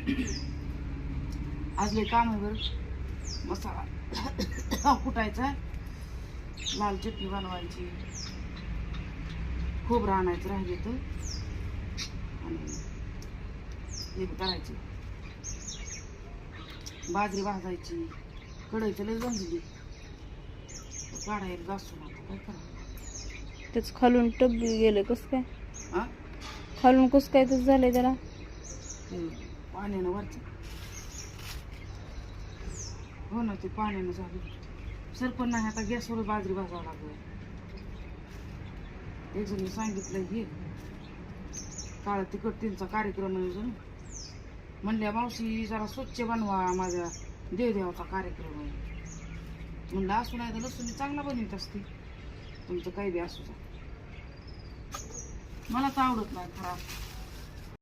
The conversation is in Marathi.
आज लय काम आहे बरं. मसाला कुटायचा, लाल चटणी बनवायची, खोबरं आणायचं राहिले तर, आणि हे करायचे, बाजरी भाजायची. कढईचं लय गंजली, काढायला घासून आता काय करा. त्याच खालून टब्बी गेलं कस काय? हा, खालून कस काय तसं झालंय त्याला? ते पाण्यानं वरचं. हो ना, ते पाण्यानं झालं. सरपण नाही, आता गॅसवर बाजरी भाजावं लागलं. एक जण सांगितलं हे काळं तिखट त्यांचा कार्यक्रम आहे अजून. म्हणल्या मावशी जरा स्वच्छ बनवा, माझ्या देवदेवाचा कार्यक्रम आहे. म्हणलं असू नाही तर लसूण चांगला बनवित असते, तुमचं काही बी असू द्या, मला तर आवडत नाही खराब.